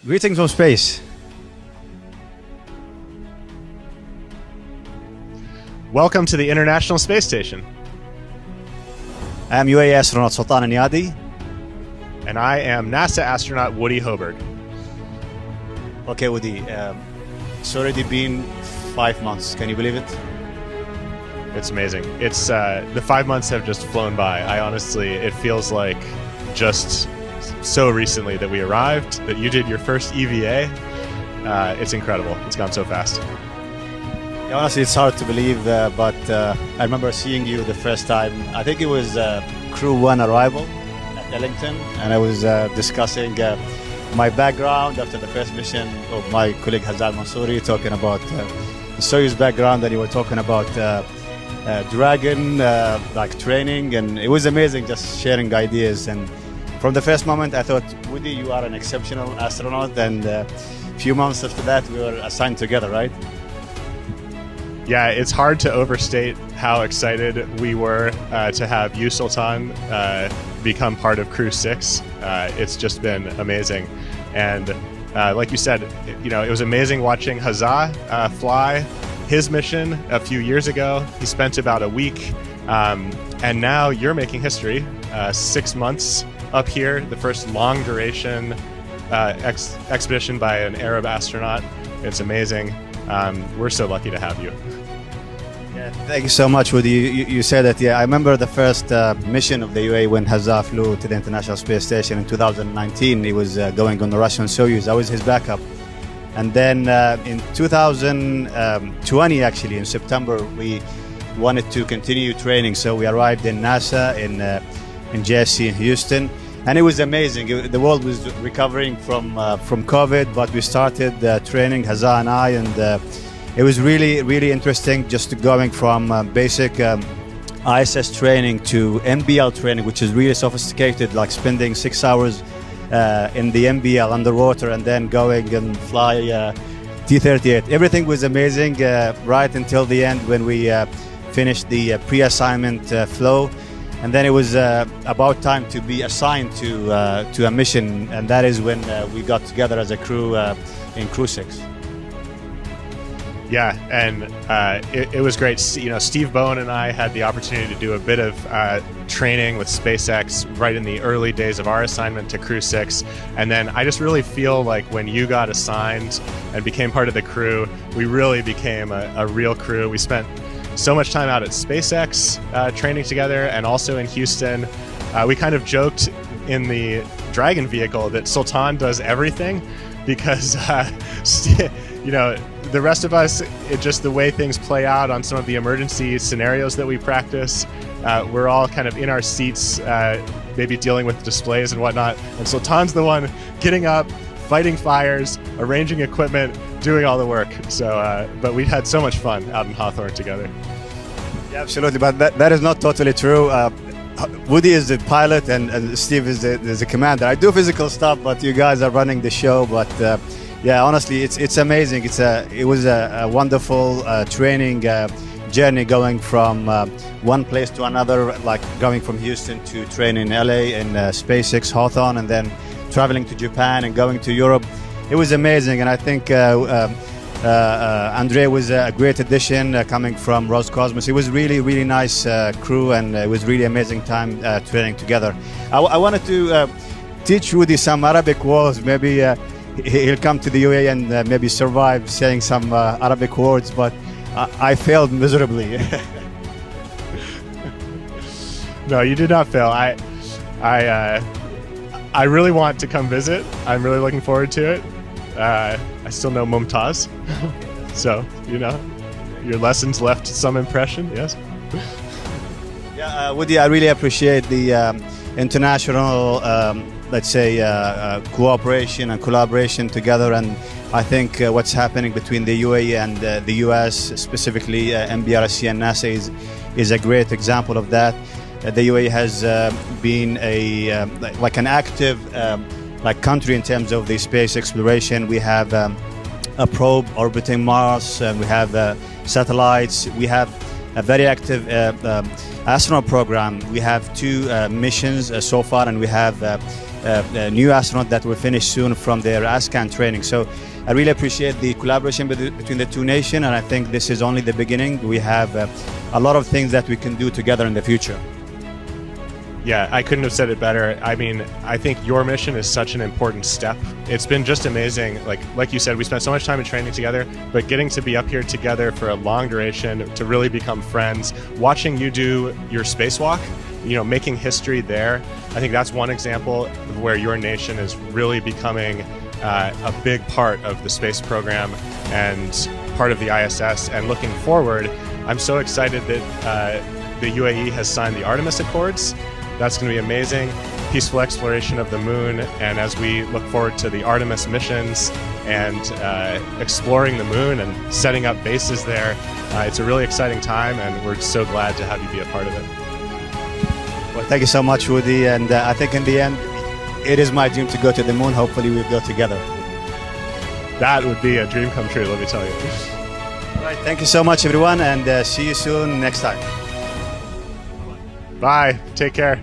Greetings from space. Welcome to the International Space Station. I am UAE astronaut Sultan Alnehadi. And I am NASA astronaut Woody Hoberg. Okay, Woody, it's already been 5 months. Can you believe it? It's amazing. It's the 5 months have just flown by. It feels like just so recently that we arrived, that you did your first EVA. It's incredible. It's gone so fast. Yeah, honestly, it's hard to believe, but I remember seeing you the first time. I think it was Crew 1 arrival at Ellington, and I was discussing my background after the first mission of my colleague Hazal Mansouri, talking about the Soyuz background, and you were talking about Dragon, like training, and it was amazing just sharing ideas. And from the first moment, I thought, Woody, you are an exceptional astronaut, and a few months after that, we were assigned together, right? Yeah, it's hard to overstate how excited we were to have you, Sultan, become part of Crew 6. It's just been amazing. And like you said, it was amazing watching Hazza fly his mission a few years ago. He spent about a week, and now you're making history. 6 months up here, the first long duration expedition by an Arab astronaut. It's amazing. We're so lucky to have you. Yeah, thank you so much, Woody. You said that. Yeah, I remember the first mission of the UAE when Hazza flew to the International Space Station in 2019. He was going on the Russian Soyuz. I was his backup. And then in 2020, actually, in September, we wanted to continue training. So we arrived in NASA in JSC in Houston. And it was amazing. The world was recovering from COVID, but we started training, Hazza and I, and it was really, really interesting just going from basic ISS training to MBL training, which is really sophisticated, like spending 6 hours in the MBL underwater and then going and fly T-38. Everything was amazing right until the end when we finished the pre-assignment flow. And then it was about time to be assigned to a mission, and that is when we got together as a crew in Crew 6. Yeah, and it was great. Steve Bowen and I had the opportunity to do a bit of training with SpaceX right in the early days of our assignment to Crew 6. And then I just really feel like when you got assigned and became part of the crew, we really became a real crew. We spent so much time out at SpaceX training together, and also in Houston. We kind of joked in the Dragon vehicle that Sultan does everything because, the rest of us, just the way things play out on some of the emergency scenarios that we practice, we're all kind of in our seats, maybe dealing with displays and whatnot. And Sultan's the one getting up, fighting fires, arranging equipment, doing all the work. So, but we had so much fun out in Hawthorne together. Yeah, absolutely, but that is not totally true. Woody is the pilot and Steve is the commander. I do physical stuff, but you guys are running the show. But yeah, honestly, it's amazing. It was a wonderful training journey going from one place to another, like going from Houston to train in LA in SpaceX Hawthorne, and then traveling to Japan and going to Europe. It was amazing, and I think Andre was a great addition coming from Roscosmos. It was really, really nice crew, and it was really amazing time training together. I wanted to teach Woody some Arabic words. Maybe he'll come to the UAE and maybe survive saying some Arabic words, but I failed miserably. No, you did not fail. I really want to come visit. I'm really looking forward to it. I still know Mumtaz, so your lessons left some impression. Yes. Yeah, Woody, I really appreciate the international, let's say, cooperation and collaboration together, and I think what's happening between the UAE and the US, specifically MBRSC and NASA, is a great example of that. The UAE has been like an active country in terms of the space exploration. We have a probe orbiting Mars, and we have satellites. We have a very active astronaut program. We have 2 missions so far, and we have a new astronaut that will finish soon from their ASCAN training. So I really appreciate the collaboration between the 2 nations, and I think this is only the beginning. We have a lot of things that we can do together in the future. Yeah, I couldn't have said it better. I mean, I think your mission is such an important step. It's been just amazing. Like you said, we spent so much time in training together, but getting to be up here together for a long duration, to really become friends, watching you do your spacewalk, making history there. I think that's one example of where your nation is really becoming a big part of the space program and part of the ISS. And looking forward, I'm so excited that the UAE has signed the Artemis Accords. That's going to be amazing. Peaceful exploration of the moon. And as we look forward to the Artemis missions and exploring the moon and setting up bases there, it's a really exciting time, and we're so glad to have you be a part of it. Well, thank you so much, Woody. And I think in the end, it is my dream to go to the moon. Hopefully we'll go together. That would be a dream come true, let me tell you. All right, thank you so much, everyone, and see you soon next time. Bye. Take care.